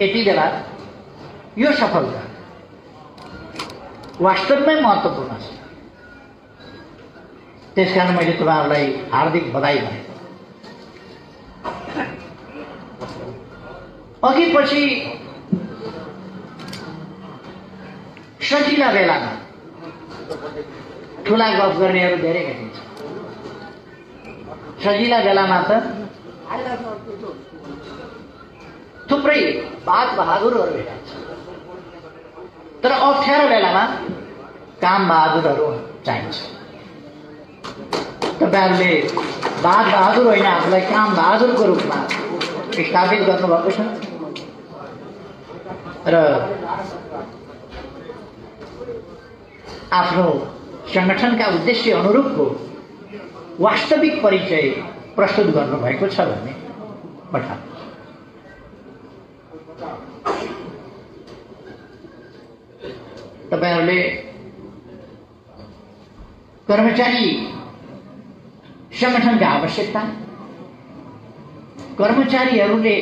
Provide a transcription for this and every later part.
यति बेला यो सफलता वास्तवमै महत्त्वपूर्ण छ। त्यसकारण मैले तपाईहरुलाई हार्दिक बधाई भने। अघि पछि सजिला बेलामा ठुला गफ गर्नेहरू धेरै भेटिन्छ। सजिला बेलामा त थुप्रै बात बहादुरहरू भेटिन्छ, तर अप्ठ्यारो बेलामा काम बहादुरहरू चाहिन्छ। तपाईहरुले बात बहादुर होइन, आफूलाई काम बहादुरको रूपमा स्थापित गर्नुभएको छ र आफ्नो संगठनका उद्देश्य अनुरूपको वास्तविक परिचय प्रस्तुत गर्नुभएको छ भन्ने बताउँ। तपाईहरुले कर्मचारी संगठनका आवश्यकता, कर्मचारीहरूले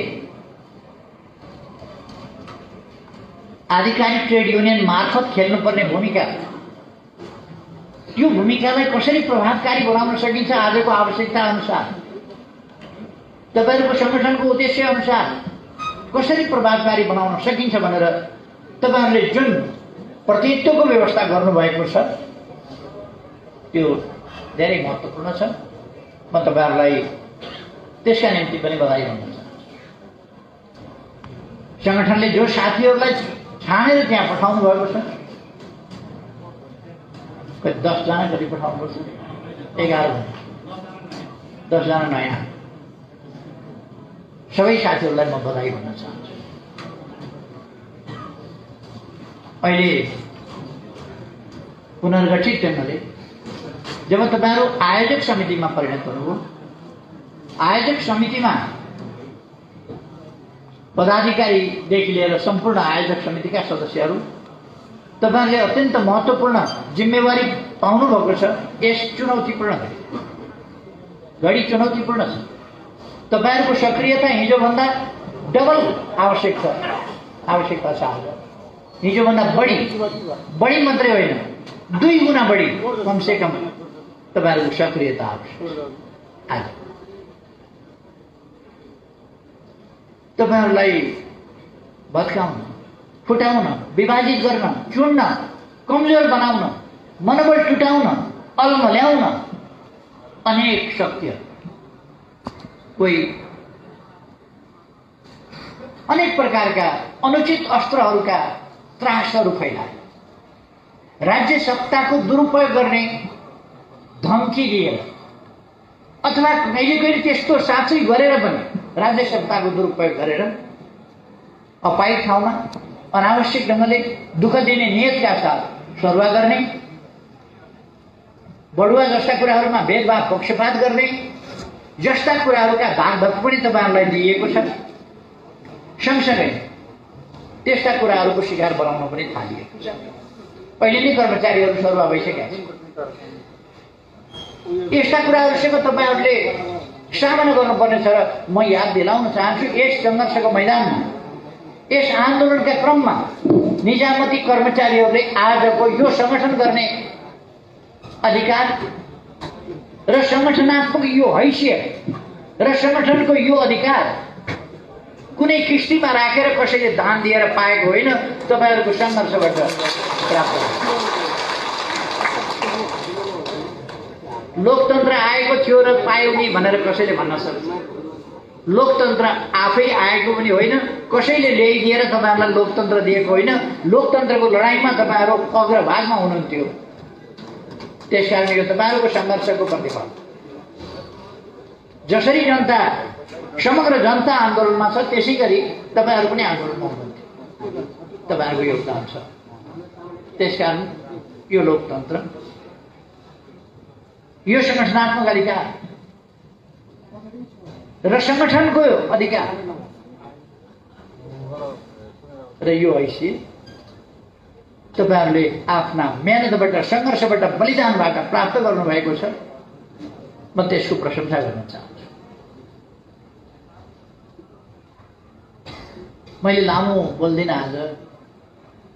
आधिकारिक ट्रेड युनियन मार्फत खेल्नुपर्ने भूमिका, त्यो भूमिकालाई कसरी प्रभावकारी बनाउन सकिन्छ आजको आवश्यकता अनुसार, तपाईहरुको संगठनको उद्देश्य अनुसार कसरी प्रभावकारी बनाउन सकिन्छ भनेर तपाईहरुले जुन प्रतिनिधित्वको व्यवस्था गर्नुभएको छ त्यो धेरै महत्त्वपूर्ण छ। म तपाईहरुलाई त्यसका निम्ति पनि बधाई भन्न चाहन्छु। संगठनले जो साथीहरूलाई छानेर त्यहाँ पठाउनु भएको छ, कति 10 जना कति पठाउनु पर्छ, 11 10 जना नयाँ सबै साथीहरूलाई म बधाई भन्न चाहन्छु। अहिले पुनर्गठित ढङ्गले जब तपाईहरु आयोजक समितिमा परिणत हुनुभयो, आयोजक समितिमा पदाधिकारीदेखि लिएर सम्पूर्ण आयोजक समितिका सदस्यहरू तपाईहरुले अत्यन्त महत्त्वपूर्ण जिम्मेवारी पाउनु भएको छ। यस चुनौतीपूर्ण घडी चुनौतीपूर्ण छ। तपाईहरुको सक्रियता हिजोभन्दा डबल आवश्यकता छ। आज हिजोभन्दा बढी मात्रै होइन, 2 गुणा बढी कम से कम तपाईहरुको सक्रियता आवश्यक। आज तपाईहरुलाई भत्काउन, फुटाउन, विभाजित गर्न, चुन्न, कमजोर बनाउन, मनोबल टुटाउन, अल्म ल्याउन अनेक शक्तिहरू, कोही अनेक प्रकारका अनुचित अस्त्रहरूका त्रासहरू फैलाए, राज्य सत्ताको दुरुपयोग गर्ने धम्की दिएर अथवा कहिले त्यस्तो साँच्चै गरेर पनि राज्य सत्ताको दुरुपयोग गरेर अपाइक ठाउँमा अनावश्यक ढङ्गले दुःख दिने नियतका साथ सरुवा गर्ने, बढुवा जस्ता कुराहरूमा भेदभाव पक्षपात गर्ने जस्ता कुराहरूका भागभत पनि तपाईहरुलाई दिइएको छ। सँगसँगै त्यस्ता कुराहरूको शिकार बनाउन पनि थालिएको छ। पहिले नै कर्मचारीहरू सरुवा भइसकेका छन्। यस्ता कुराहरूसँग तपाईहरुले सामना गर्नुपर्ने छ र म याद दिलाउन चाहन्छु, यस सङ्घर्षको मैदानमा, यस आन्दोलनका क्रममा निजामती कर्मचारीहरूले आजको यो संगठन गर्ने अधिकार र संगठनात्मक यो हैसियत र संगठनको यो अधिकार कुनै किस्तीमा राखेर कसैले दान दिएर पाएको होइन, तपाईहरुको सङ्घर्षबाट प्राप्त भएको। लोकतन्त्र आएको थियो र पायौ नि भनेर कसैले भन्न सक्छ। लोकतन्त्र आफै आएको पनि होइन, कसैले ल्याइदिएर तपाईहरुलाई लोकतन्त्र दिएको होइन। लोकतन्त्रको लडाईँमा तपाईहरु अग्रभागमा हुनुहुन्थ्यो। त्यसकारण यो तपाईहरुको सङ्घर्षको प्रतिफल। जसरी जनता, समग्र जनता आन्दोलनमा छ, त्यसैगरी तपाईहरु पनि आन्दोलनमा हुनुहुन्थ्यो। तपाईहरुको योगदान छ। त्यसकारण यो लोकतन्त्र, यो संगठनात्मक अधिकार र संगठनको अधिकार र यो हैसियत तपाईहरुले आफ्ना मेहनतबाट, संघर्षबाट, बलिदानबाट प्राप्त गर्नुभएको छ। म त्यसको प्रशंसा गर्न चाहन्छु। मैले लामो बोल्दिनँ आज,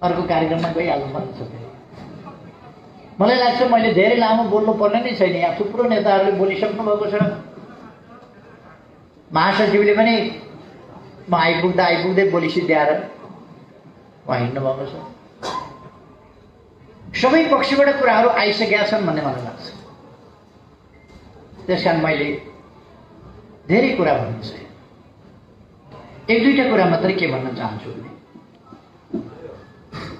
अर्को कार्यक्रममा गइहाल्नु पर्ने छ। मलाई लाग्छ मैले धेरै लामो बोल्नु पर्ने नै छैन। यहाँ थुप्रो नेताहरूले बोलिसक्नु भएको छ। महासचिवले पनि म आइपुग्दै बोली सिद्ध्याएर उहाँ हिँड्नु भएको छ। सबै पक्षबाट कुराहरू आइसकेका छन् भन्ने मलाई लाग्छ। त्यसकारण मैले धेरै कुरा भन्नु छैन। एक दुईटा कुरा मात्रै के भन्न चाहन्छु भने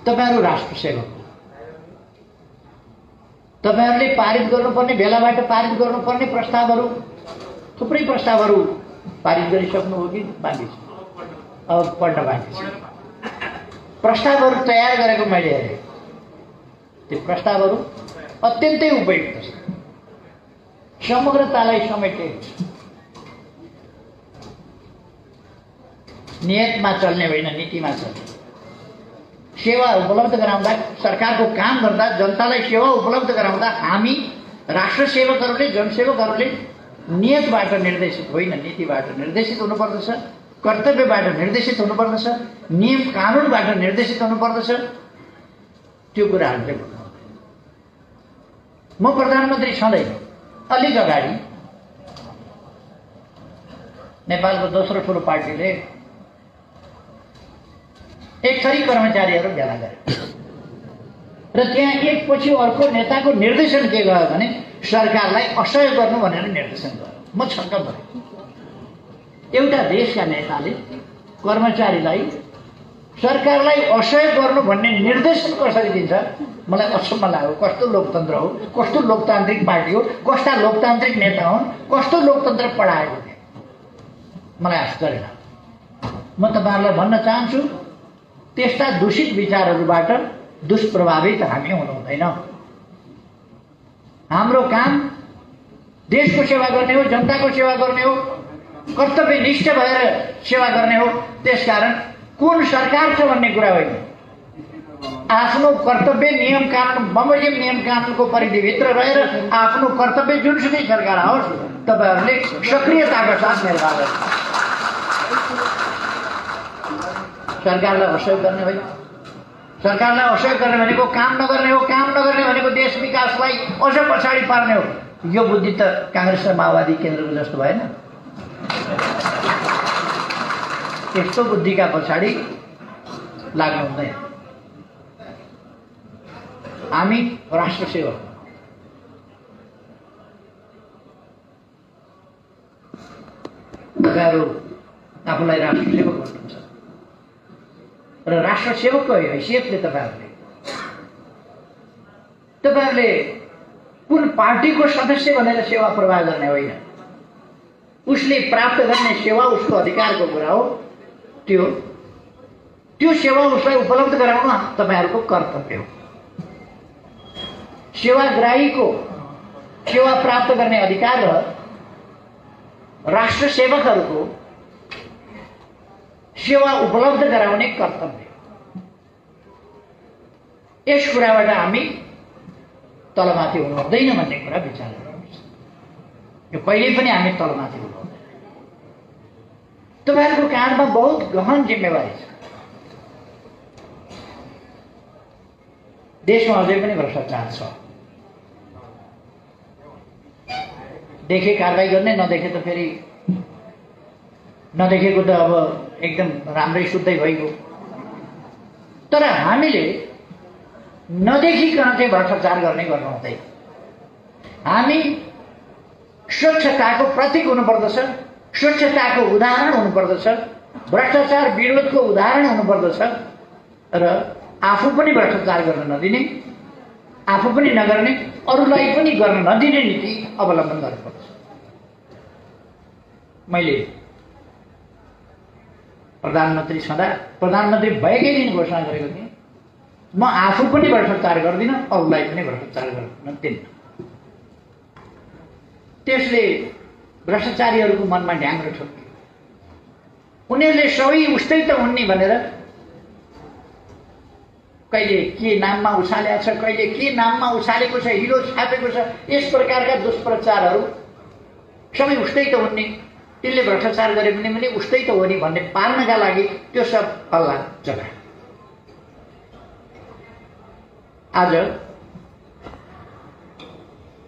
तपाईहरु राष्ट्र सेवक हो। तपाईहरुले पारित गर्नुपर्ने, बेलाबाट पारित गर्नुपर्ने प्रस्तावहरू, थुप्रै प्रस्तावहरू पारित गरिसक्नु हो कि बाँकी छ? अब पढ्न बाँकी छ। प्रस्तावहरू तयार गरेको मैले हेरेँ। त्यो प्रस्तावहरू अत्यन्तै उपयुक्त छ, समग्रतालाई समेटे, नियतमा चल्ने होइन, नीतिमा चल्ने। सेवा उपलब्ध गराउँदा, सरकारको काम गर्दा, जनतालाई सेवा उपलब्ध गराउँदा हामी राष्ट्र सेवकहरूले, जनसेवकहरूले नियतबाट निर्देशित होइन, नीतिबाट निर्देशित हुनुपर्दछ, कर्तव्यबाट निर्देशित हुनुपर्दछ, नियम कानुनबाट निर्देशित हुनुपर्दछ। त्यो कुराहरू चाहिँ भन्नु। म प्रधानमन्त्री छँदै अलिक अगाडि नेपालको दोस्रो ठुलो पार्टीले एक थरी कर्मचारीहरू भेला गरे र त्यहाँ एकपछि अर्को नेताको निर्देशन के गयो भने सरकारलाई असहयोग गर्नु भनेर निर्देशन गर्यो। म छक्क भएँ। एउटा देशका नेताले कर्मचारीलाई सरकारलाई असहयोग गर्नु भन्ने निर्देशन कसरी दिन्छ? मलाई अचम्म लाग्यो। कस्तो लोकतन्त्र हो, कस्तो लोकतान्त्रिक पार्टी हो, कस्ता लोकतान्त्रिक नेता हुन्, कस्तो लोकतन्त्र पढाएको थियो। मलाई आश्चर्य लाग्यो। म तपाईहरुलाई भन्न चाहन्छु, त्यस्ता दूषित विचारहरूबाट दुष्प्रभावित हामी हुनु हुँदैन। हाम्रो काम देशको सेवा गर्ने हो, जनताको सेवा गर्ने हो, कर्तव्यनिष्ठ भएर सेवा गर्ने हो। त्यसकारण कुन सरकार छ भन्ने कुरा होइन, आफ्नो कर्तव्य नियम कानुन, बमोजिम नियम कानुनको परिधिभित्र रहेर आफ्नो कर्तव्य जुनसुकै सरकार आओस् तपाईहरुले सक्रियताका साथ निर्वाह गर्नु। सरकारलाई असहयोग गर्ने होइन। सरकारलाई असहयोग गर्ने भनेको काम नगर्ने हो, काम नगर्ने भनेको देश विकासलाई अझ पछाडि पार्ने हो। यो बुद्धि त कांग्रेस र माओवादी केन्द्रको जस्तो भएन। त्यस्तो बुद्धिका पछाडि लाग्नु हुँदैन। हामी राष्ट्र सेवक, तपाईँहरू आफूलाई राष्ट्र सेवक भन्नुहुन्छ र राष्ट्र सेवकको हैसियतले तपाईहरुले कुन पार्टीको सदस्य भनेर सेवा प्रवाह गर्ने होइन। उसले प्राप्त गर्ने सेवा उसको अधिकारको कुरा हो। त्यो सेवा उसलाई उपलब्ध गराउन तपाईहरुको कर्तव्य हो। सेवाग्राहीको सेवा प्राप्त गर्ने अधिकार र राष्ट्र सेवकहरूको सेवा उपलब्ध गराउने कर्तव्य। यस कुराबाट हामी तलमाथि हुनु हुँदैन भन्ने कुरा विचार गर्नुपर्छ। यो कहिल्यै पनि हामी तलमाथि हुनु हुँदैन। तपाईहरुको काँधमा बहुत गहन जिम्मेवारी छ। देशमा अझै पनि भ्रष्टाचार छ। देखे कारबाही गर्ने, नदेखे त फेरि नदेखेको त अब एकदम राम्रै शुद्धै भइगयो। तर हामीले नदेखिकन चाहिँ भ्रष्टाचार गर्ने गर्नु हुँदैन। हामी स्वच्छताको प्रतीक हुनुपर्दछ, स्वच्छताको उदाहरण हुनुपर्दछ, भ्रष्टाचार विरोधको उदाहरण हुनुपर्दछ र आफू पनि भ्रष्टाचार गर्न नदिने, आफू पनि नगर्ने, अरूलाई पनि गर्न नदिने नीति अवलम्बन गर्नुपर्छ। मैले प्रधानमन्त्री छँदा, प्रधानमन्त्री भएकै दिन घोषणा गरेको थिएँ, म आफू पनि भ्रष्टाचार गर्दिनँ, अरूलाई पनि भ्रष्टाचार गर्न दिन्न। त्यसले भ्रष्टाचारीहरूको मनमा ढ्याङ्ग्रो ठोक्यो। उनीहरूले सबै उस्तै त हुन् नि भनेर कहिले के नाममा उछालेको छ, कहिले के नाममा उछालेको छ, हिलो छापेको छ, यस प्रकारका दुष्प्रचारहरू सबै उस्तै त हुन् नि। त्यसले भ्रष्टाचार गरे पनि उस्तै त हो नि भन्ने पार्नका लागि त्यो सब हल्ला चलायो।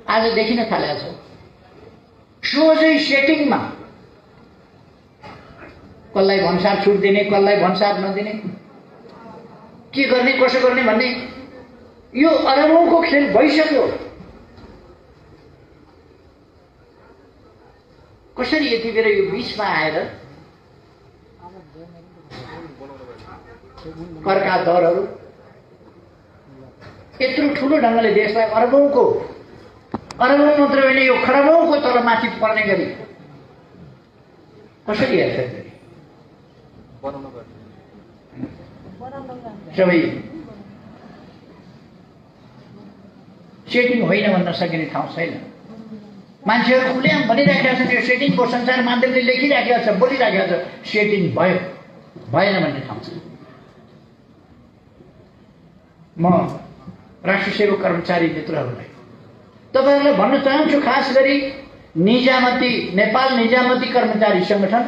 आज देखिन थालेको छ सोझै सेटिङमा कसलाई भन्सार छुट दिने, कसलाई भन्सार नदिने, के गर्ने कसो गर्ने भन्ने यो अरबौंको खेल भइसक्यो। कसरी यति बेला यो बीचमा आएर करका दरहरू यत्रो ठुलो ढङ्गले देशलाई अरबौंको मात्र होइन यो खरबौंको तल माथि पर्ने गरी कसरी हेर्छ? सबै सेटिङ होइन भन्न सकिने ठाउँ छैन। मान्छेहरू खुलेआम भनिराखेका छन्, यो सेटिङको सञ्चार माध्यमले लेखिराखेका छ, बोलिराखेका छ, सेटिङ भयो भएन भन्ने ठाउँ छ। म राष्ट्र सेवक कर्मचारी मित्रहरूलाई तपाईहरुलाई भन्न चाहन्छु, खास गरी निजामती नेपाल निजामती कर्मचारी संगठन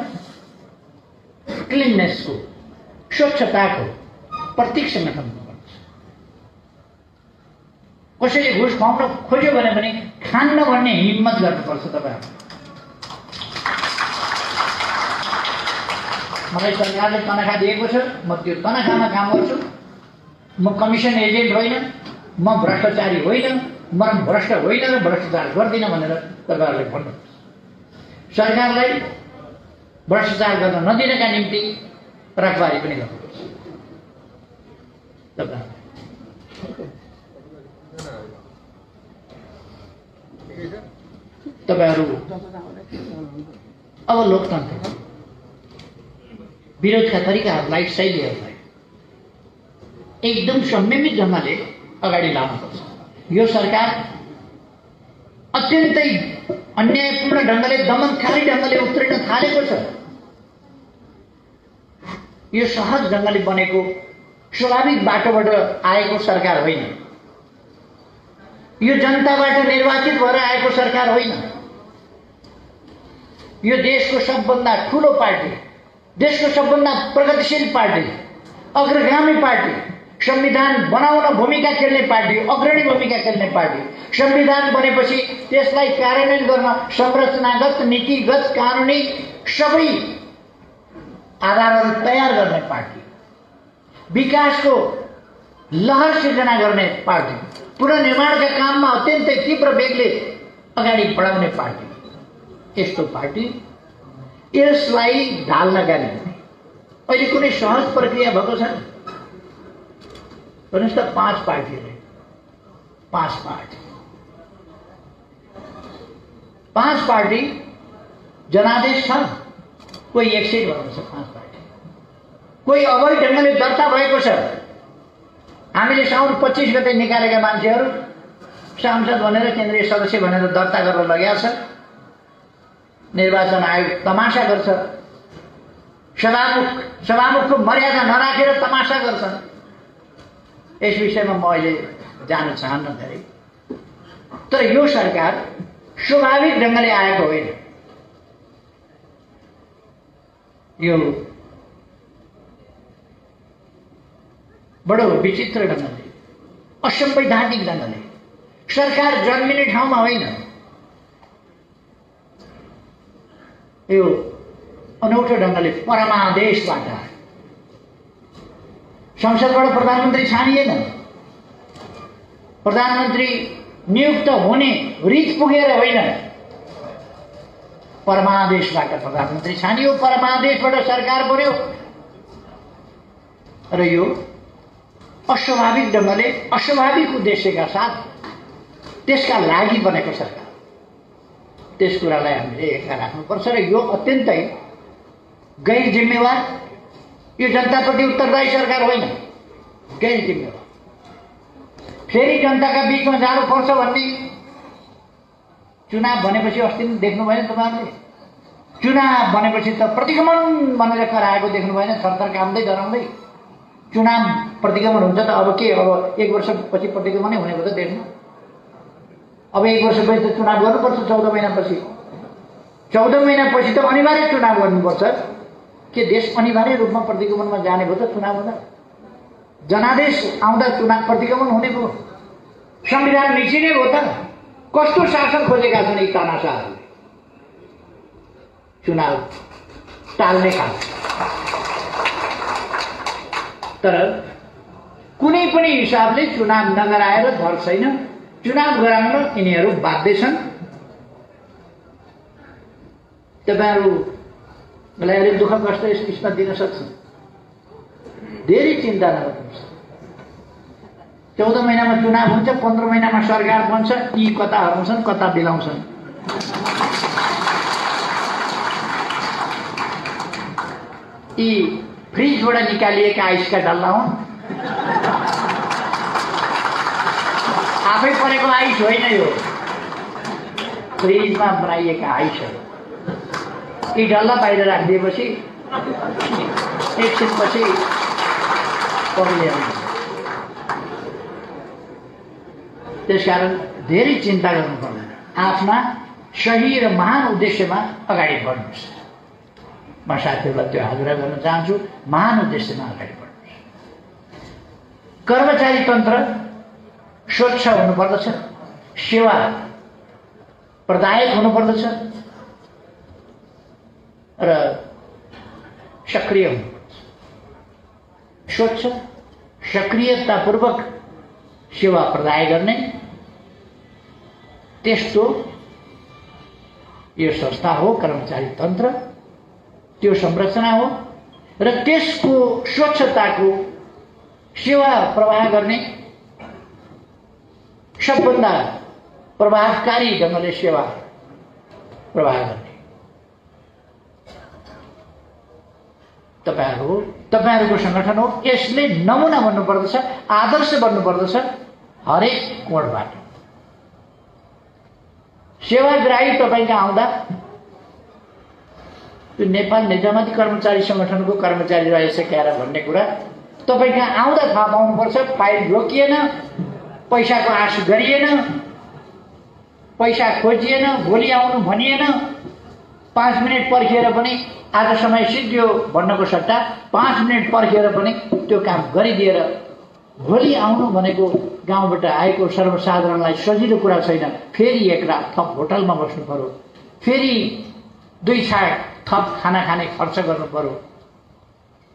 क्लिननेसको स्वच्छताको प्रतीक संगठन हुनुपर्छ। कसैले घुस खुवाउन खोज्यो भने पनि खान्न भन्ने हिम्मत गर्नुपर्छ। तपाईहरु मलाई सरकारले तनखा दिएको छ, म त्यो तनखामा काम गर्छु, म कमिसन एजेन्ट होइन, म भ्रष्टाचारी होइन, म भ्रष्ट होइन र भ्रष्टाचार गर्दिन भनेर तपाईहरुले भन्नुपर्छ। सरकारलाई भ्रष्टाचार गर्न नदिनका निम्ति रखबारी पनि गर्नुपर्छ। तपाईहरु अब लोकतन्त्र विरोधका तरिकाहरूलाई, शैलीहरूलाई एकदम संयमित ढङ्गले अगाडि लानुपर्छ। यो सरकार अत्यन्तै अन्यायपूर्ण ढङ्गले, दमनकारी ढङ्गले उत्रिन थालेको छ। यो सहज ढङ्गले बनेको स्वाभाविक बाटोबाट आएको सरकार होइन। यो जनताबाट निर्वाचित भएर आएको सरकार होइन। यो देशको सबभन्दा ठुलो पार्टी, देशको सबभन्दा प्रगतिशील पार्टी, अग्रगामी पार्टी, संविधान बनाउन भूमिका खेल्ने पार्टी, अग्रणी भूमिका खेल्ने पार्टी, संविधान बनेपछि त्यसलाई कार्यान्वयन गर्न संरचनागत, नीतिगत, कानुनी सबै आधारहरू तयार गर्ने पार्टी, विकासको लहर सिर्जना गर्ने पार्टी, पुनर्निर्माणका काममा अत्यन्तै तीव्र वेगले अगाडि बढाउने पार्टी, यस्तो पार्टी यसलाई ढाल्नका निम्ति अहिले कुनै सहज प्रक्रिया भएको छ? भन्नुस् त, पाँच पार्टी जनादेश छ, कोही 1 सीट भन्नुहुन्छ। 5 पार्टी कोही अवैध ढङ्गले दर्ता भएको छ। हामीले साउन 25 गते निकालेका मान्छेहरू सांसद भनेर, केन्द्रीय सदस्य भनेर दर्ता गर्न लागेका छ। निर्वाचन आयोग तमासा गर्छ, सभामुखको मर्यादा नराखेर तमासा गर्छन्। यस विषयमा म अहिले जान चाहन्न धेरै, तर यो सरकार स्वाभाविक ढङ्गले आएको होइन। यो बडो विचित्र ढङ्गले, असंवैधानिक ढङ्गले, सरकार जन्मिने ठाउँमा होइन, यो अनौठो ढङ्गले परमादेशबाट संसदबाट प्रधानमन्त्री छानिएन, प्रधानमन्त्री नियुक्त हुने रीत पुगेर होइन, परमादेशबाट प्रधानमन्त्री छानियो, परमादेशबाट सरकार बन्यो। र यो अस्वाभाविक ढङ्गले, अस्वाभाविक उद्देश्यका साथ त्यसका लागि बनेको सरकार, त्यस कुरालाई हामीले एकता राख्नुपर्छ। र यो अत्यन्तै गैर जिम्मेवार, यो जनताप्रति उत्तरदायी सरकार होइन, गैर जिम्मेवार। फेरि जनताका बीचमा जानुपर्छ भन्ने चुनाव भनेपछि अस्ति देख्नु भएन तपाईहरुले? चुनाव भनेपछि त प्रतिगमन भनेर कराएको देख्नु भएन? थरथर काम्दै डराउँदै चुनाव प्रतिगमन हुन्छ त अब के? अब 1 वर्षपछि प्रतिगमनै हुने भयो त देख्नु। अब 1 वर्षपछि त चुनाव गर्नुपर्छ, 14 महिनापछि 14 महिनापछि त अनिवार्य चुनाव गर्नुपर्छ। के देश अनिवार्य रूपमा प्रतिगमनमा जाने भयो त चुनाव हुँदा? जनादेश आउँदा चुनाव प्रतिगमन हुने भयो? संविधान मिचिने भयो त? कस्तो शासन खोजेका छन् यी तानाशाहहरूले? चुनाव टाल्ने काम। तर कुनै पनि हिसाबले चुनाव नगराएर धर छैन। चुनाव गराउन यिनीहरू बाध्य छन्। तपाईहरुलाई अलिक दुःख कष्ट यस बिचमा दिन सक्छन्। धेरै चिन्ता नगर्नुहोस्। 14 महिनामा चुनाव हुन्छ, 15 महिनामा सरकार बन्छ। यी कता हराउँछन्, कता बिलाउँछन्। यी फ्रिजबाट निकालिएका आइसका डल्ला हुन्। आफै परेको आइस होइन यो, फ्रिजमा बनाइएका आइसहरू। यी डल्ला बाहिर राखिदिएपछि एकछिनपछि पग्ले आउँछ। त्यसकारण धेरै चिन्ता गर्नु पर्दैन। आफ्ना सही र महान उद्देश्यमा अगाडि बढ्नुहोस्। म साथीहरूलाई त्यो आग्रह गर्न चाहन्छु, महान उद्देश्यमा अगाडि बढ्नुहोस्। कर्मचारी तन्त्र स्वच्छ हुनुपर्दछ, सेवा प्रदायक हुनुपर्दछ र सक्रिय हुनुपर्दछ। स्वच्छ सक्रियतापूर्वक सेवा प्रदाय गर्ने त्यस्तो यो संस्था हो कर्मचारी तन्त्र। त्यो संरचना हो र त्यसको स्वच्छताको सेवा प्रवाह गर्ने सबभन्दा प्रभावकारी ढङ्गले सेवा प्रवाह गर्ने तपाईहरुको संगठन हो। यसले नमुना बन्नुपर्दछ, आदर्श बन्नुपर्दछ हरेक कोणबाट। सेवाग्राही तपाईका आउँदा त्यो नेपाल निजामती कर्मचारी संगठनको कर्मचारी रहेछ क्यार भन्ने कुरा तपाईका आउँदा थाहा पाउनुपर्छ। फाइल रोकिएन, पैसाको आश गरिएन, पैसा खोजिएन, भोलि आउनु भनिएन। 5 मिनेट पर्खिएर पनि आज समय सिद्धियो भन्नको सट्टा 5 मिनेट पर्खिएर पनि त्यो काम गरिदिएर भोलि आउनु भनेको गाउँबाट आएको सर्वसाधारणलाई सजिलो कुरा छैन। फेरि एक रात थप होटलमा बस्नु पर्यो, फेरि 2 छाक थप खाना खाने खर्च गर्नु पर्यो।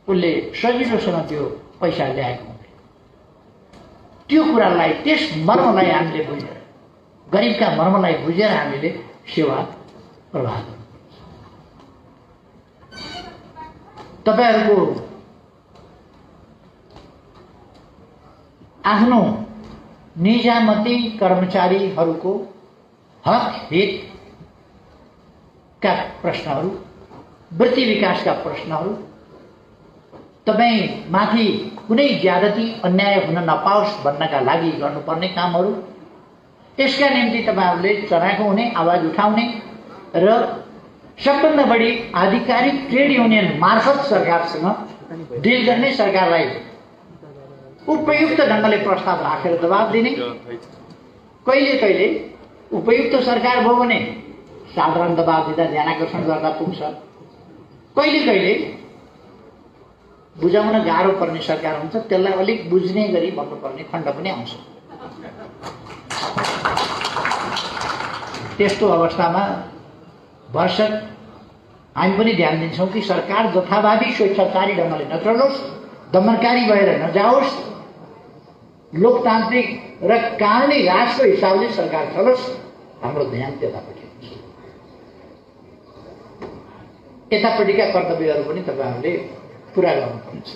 उसले सजिलोसँग त्यो पैसा ल्याएको हुँदैन। त्यो कुरालाई, त्यस मर्मलाई हामीले बुझेर, गरिबका मर्मलाई बुझेर हामीले सेवा प्रवाह गर्नुपर्छ। तपाईहरुको आफ्नो निजामती कर्मचारीहरूको हक हितका प्रश्नहरू, वृत्ति विकासका प्रश्नहरू, तपाई माथि कुनै ज्यादती अन्याय हुन नपाओस् भन्नका लागि गर्नुपर्ने कामहरू, यसका निम्ति तपाईहरुले चढाएको हुने, आवाज उठाउने र सबभन्दा बढी आधिकारिक ट्रेड युनियन मार्फत सरकारसँग डिल गर्ने, सरकारलाई उपयुक्त ढङ्गले प्रस्ताव राखेर दबाब दिने। कहिले कहिले उपयुक्त सरकार भयो भने साधारण दबाब दिँदा ध्यानाकर्षण गर्दा पुग्छ। कहिले कहिले बुझाउन गाह्रो पर्ने सरकार हुन्छ, त्यसलाई अलिक बुझ्ने गरी भन्नुपर्ने खण्ड पनि आउँछ। त्यस्तो अवस्थामा भरसक हामी पनि ध्यान दिन्छौँ कि सरकार जथाभावी स्वेच्छाचारी ढङ्गले नचलोस्, दमनकारी भएर नजाओस्, लोकतान्त्रिक र कानुनी राजको हिसाबले सरकार चलोस्। हाम्रो ध्यान त्यतापट्टि हुन्छ। यतापट्टिका कर्तव्यहरू पनि तपाईहरुले पूरा गर्नुपर्छ।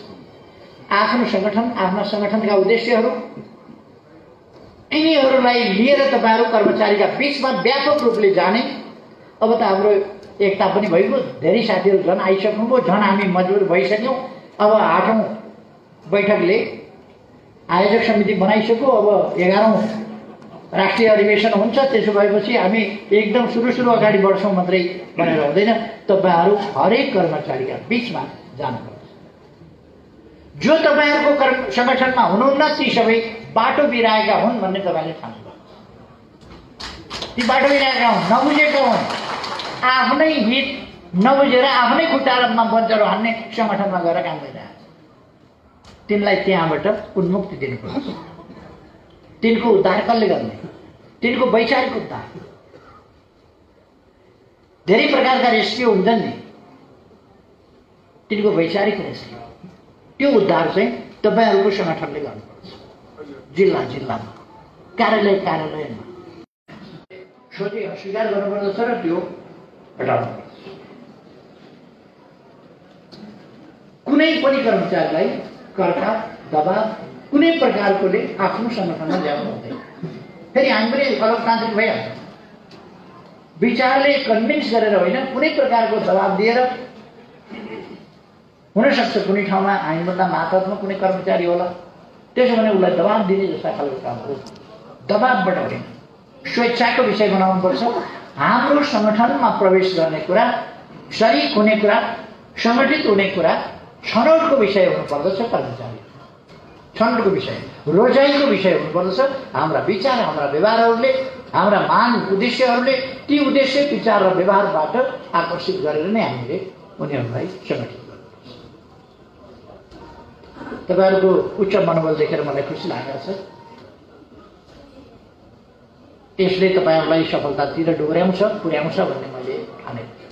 आफ्नो संगठन, आफ्ना संगठनका उद्देश्यहरू, यिनीहरूलाई लिएर तपाईहरु कर्मचारीका बीचमा व्यापक रूपले जाने। अब त हाम्रो एकता पनि भइगयो, धेरै साथीहरू झन् आइसक्नुभयो, झन् हामी मजबुर भइसक्यौँ। अब 8औं बैठकले आयोजक समिति बनाइसक्यो। अब 11औं राष्ट्रिय अधिवेशन हुन्छ। त्यसो भएपछि हामी एकदम सुरु अगाडि बढ्छौँ मात्रै भनेर हुँदैन। तपाईहरु हरेक कर्मचारीका बीचमा जानुपर्छ। जो तपाईहरुको संगठनमा हुनुहुन्न ती सबै बाटो बिराएका हुन् भन्ने तपाईले ठान्नु। ती बाटो बिराएका हुन्, नबुझेका हुन्, आफ्नै हित नबुझेर आफ्नै खुट्टामा बन्चरो हान्ने सङ्गठनमा गएर काम गरिरहेको छ। तिनलाई त्यहाँबाट उन्मुक्ति दिनुपर्छ। तिनको उद्धार कसले गर्ने? तिनको वैचारिक उद्धार। धेरै प्रकारका रेस्क्यु हुन्छन् नि, तिनको वैचारिक रेस्क्यु, त्यो उद्धार चाहिँ तपाईँहरूको सङ्गठनले गर्नुपर्छ। जिल्ला जिल्लामा, कार्यालय कार्यालयमा सोचे अस्वीकार गर्नुपर्दछ र त्यो हटाउनुपर्छ। कुनै पनि कर्मचारीलाई कर्का दबाब कुनै प्रकारकोले आफ्नो सङ्गठनमा ल्याउनु हुँदैन। फेरि हामी पनि अलोकतान्त्रिक भइहाल्छ। विचारले कन्भिन्स गरेर होइन, कुनै प्रकारको दबाब दिएर। हुनसक्छ कुनै ठाउँमा हामीभन्दा मातहतमा कुनै कर्मचारी होला, त्यसो भने उसलाई दबाब दिने जस्ता खालको कामहरू दबाबबाट होइन, स्वेच्छाको विषय बनाउनुपर्छ। हाम्रो सङ्गठनमा प्रवेश गर्ने कुरा, शरीक हुने कुरा, सङ्गठित हुने कुरा छनौटको विषय हुनुपर्दछ। कर्मचारी छनौटको विषय, रोजाइको विषय हुनुपर्दछ। हाम्रा विचार, हाम्रा व्यवहारहरूले, हाम्रा मान उद्देश्यहरूले ती उद्देश्य विचार र व्यवहारबाट आकर्षित गरेर नै हामीले उनीहरूलाई सङ्गठित गर्नुपर्छ। तपाईँहरूको उच्च मनोबल देखेर मलाई खुसी लागेको छ। यसले तपाईँहरूलाई सफलतातिर डोर्याउँछ, पुर्याउँछ भन्ने मैले ठानेको छु।